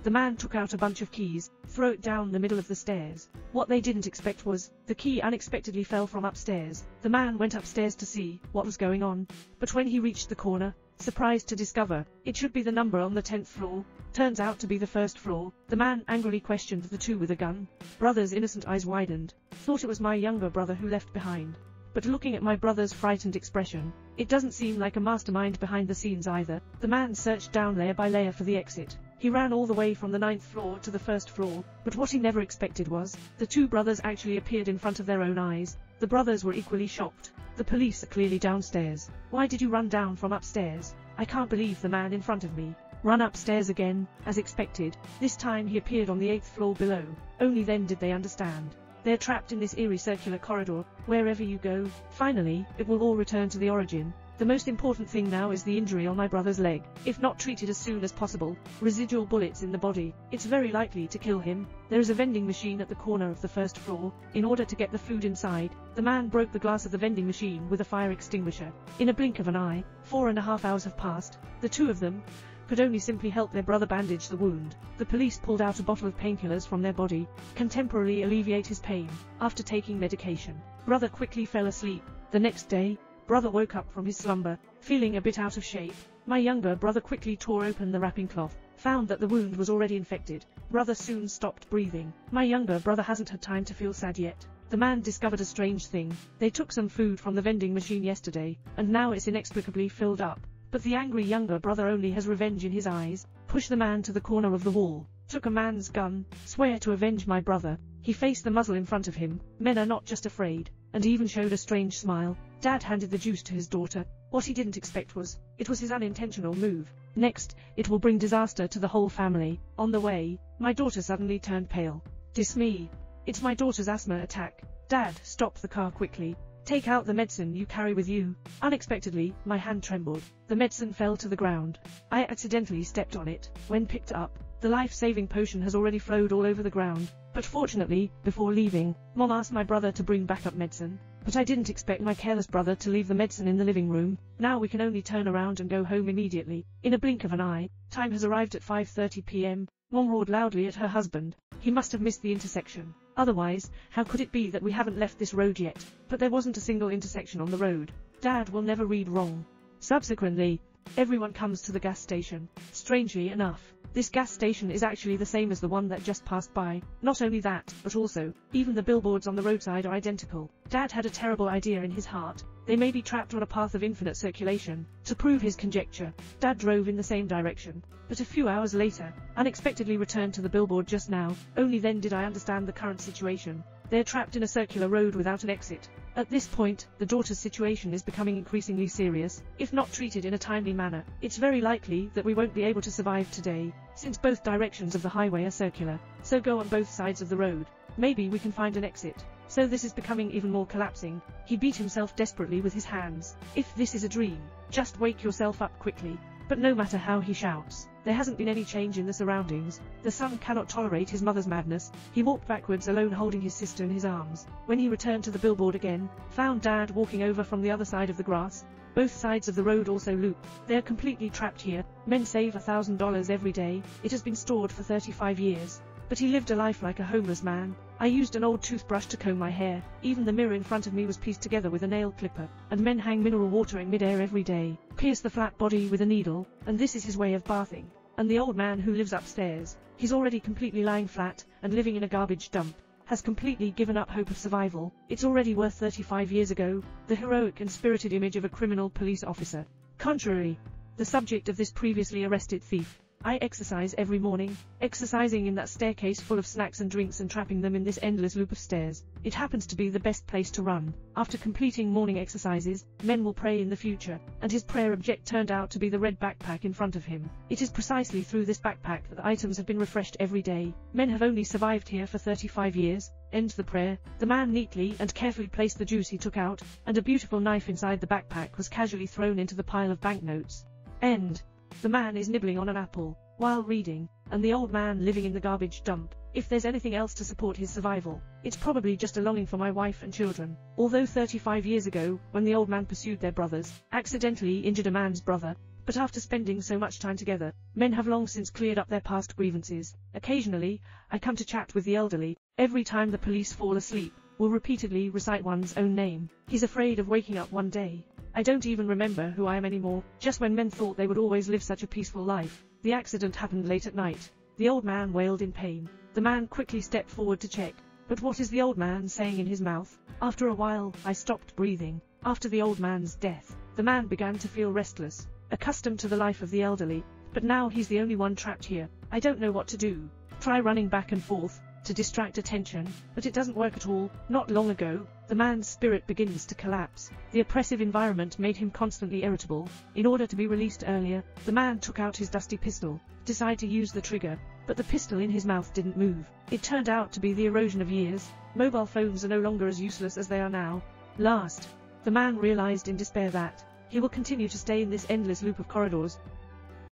The man took out a bunch of keys, threw it down the middle of the stairs. What they didn't expect was, the key unexpectedly fell from upstairs. The man went upstairs to see what was going on, but when he reached the corner, surprised to discover, it should be the number on the 10th floor, turns out to be the first floor. The man angrily questioned the two with a gun. Brother's innocent eyes widened, thought it was my younger brother who left behind. But looking at my brother's frightened expression, it doesn't seem like a mastermind behind the scenes either. The man searched down layer by layer for the exit. He ran all the way from the 9th floor to the 1st floor, but what he never expected was, the two brothers actually appeared in front of their own eyes. The brothers were equally shocked. The police are clearly downstairs. Why did you run down from upstairs? I can't believe the man in front of me. Run upstairs again, as expected. This time he appeared on the 8th floor below. Only then did they understand. They're trapped in this eerie circular corridor. Wherever you go, finally, it will all return to the origin. The most important thing now is the injury on my brother's leg. If not treated as soon as possible, residual bullets in the body, it's very likely to kill him. There is a vending machine at the corner of the 1st floor. In order to get the food inside, the man broke the glass of the vending machine with a fire extinguisher. In a blink of an eye, 4.5 hours have passed. The two of them could only simply help their brother bandage the wound. The police pulled out a bottle of painkillers from their body, can temporarily alleviate his pain. After taking medication, brother quickly fell asleep. The next day, brother woke up from his slumber, feeling a bit out of shape. My younger brother quickly tore open the wrapping cloth, found that the wound was already infected. Brother soon stopped breathing. My younger brother hasn't had time to feel sad yet. The man discovered a strange thing. They took some food from the vending machine yesterday, and now it's inexplicably filled up. But the angry younger brother only has revenge in his eyes. Push the man to the corner of the wall, took a man's gun, swear to avenge my brother. He faced the muzzle in front of him. Men are not just afraid, and even showed a strange smile. Dad handed the juice to his daughter. What he didn't expect was, it was his unintentional move. Next, it will bring disaster to the whole family. On the way, my daughter suddenly turned pale. Me. It's my daughter's asthma attack. Dad, stop the car quickly. Take out the medicine you carry with you. Unexpectedly, my hand trembled. The medicine fell to the ground. I accidentally stepped on it. When picked up, the life-saving potion has already flowed all over the ground. But fortunately, before leaving, Mom asked my brother to bring backup medicine. But I didn't expect my careless brother to leave the medicine in the living room. Now we can only turn around and go home immediately. In a blink of an eye, time has arrived at 5:30 p.m. Mom roared loudly at her husband. He must have missed the intersection. Otherwise, how could it be that we haven't left this road yet? But there wasn't a single intersection on the road. Dad will never read wrong. Subsequently, everyone comes to the gas station. Strangely enough, this gas station is actually the same as the one that just passed by. Not only that, but also, even the billboards on the roadside are identical. Dad had a terrible idea in his heart. They may be trapped on a path of infinite circulation. To prove his conjecture, Dad drove in the same direction. But a few hours later, unexpectedly returned to the billboard just now. Only then did I understand the current situation. They're trapped in a circular road without an exit. At this point, the daughter's situation is becoming increasingly serious. If not treated in a timely manner, it's very likely that we won't be able to survive today, since both directions of the highway are circular. So go on both sides of the road. Maybe we can find an exit. So this is becoming even more collapsing. He beat himself desperately with his hands. If this is a dream, just wake yourself up quickly. But no matter how he shouts, there hasn't been any change in the surroundings. The son cannot tolerate his mother's madness. He walked backwards alone, holding his sister in his arms. When he returned to the billboard again, found Dad walking over from the other side of the grass. Both sides of the road also loop. They're completely trapped here. Men save $1,000 every day. It has been stored for 35 years. But he lived a life like a homeless man. I used an old toothbrush to comb my hair. Even the mirror in front of me was pieced together with a nail clipper. And men hang mineral water in midair every day, pierce the flat body with a needle, and this is his way of bathing. And the old man who lives upstairs, he's already completely lying flat and living in a garbage dump, has completely given up hope of survival. It's already worth 35 years ago, the heroic and spirited image of a criminal police officer. Contrary, the subject of this previously arrested thief. I exercise every morning, exercising in that staircase full of snacks and drinks and trapping them in this endless loop of stairs. It happens to be the best place to run. After completing morning exercises, men will pray in the future, and his prayer object turned out to be the red backpack in front of him. It is precisely through this backpack that items have been refreshed every day. Men have only survived here for 35 years. Ends the prayer. The man neatly and carefully placed the juice he took out, and a beautiful knife inside the backpack was casually thrown into the pile of banknotes. End. The man is nibbling on an apple while reading, and the old man living in the garbage dump. If there's anything else to support his survival, it's probably just a longing for my wife and children. Although 35 years ago, when the old man pursued their brothers, accidentally injured a man's brother, But after spending so much time together, men have long since cleared up their past grievances. Occasionally, I come to chat with the elderly. Every time the police fall asleep, will repeatedly recite one's own name. He's afraid of waking up one day. I don't even remember who I am anymore. Just when men thought they would always live such a peaceful life, the accident happened late at night. The old man wailed in pain. The man quickly stepped forward to check. But what is the old man saying in his mouth? After a while, I stopped breathing. After the old man's death, the man began to feel restless, accustomed to the life of the elderly, but now he's the only one trapped here. I don't know what to do. Try running back and forth, to distract attention, but it doesn't work at all. Not long ago, the man's spirit begins to collapse. The oppressive environment made him constantly irritable. In order to be released earlier, the man took out his dusty pistol, decided to use the trigger, but the pistol in his mouth didn't move. It turned out to be the erosion of years. Mobile phones are no longer as useless as they are now. Last, the man realized in despair that he will continue to stay in this endless loop of corridors,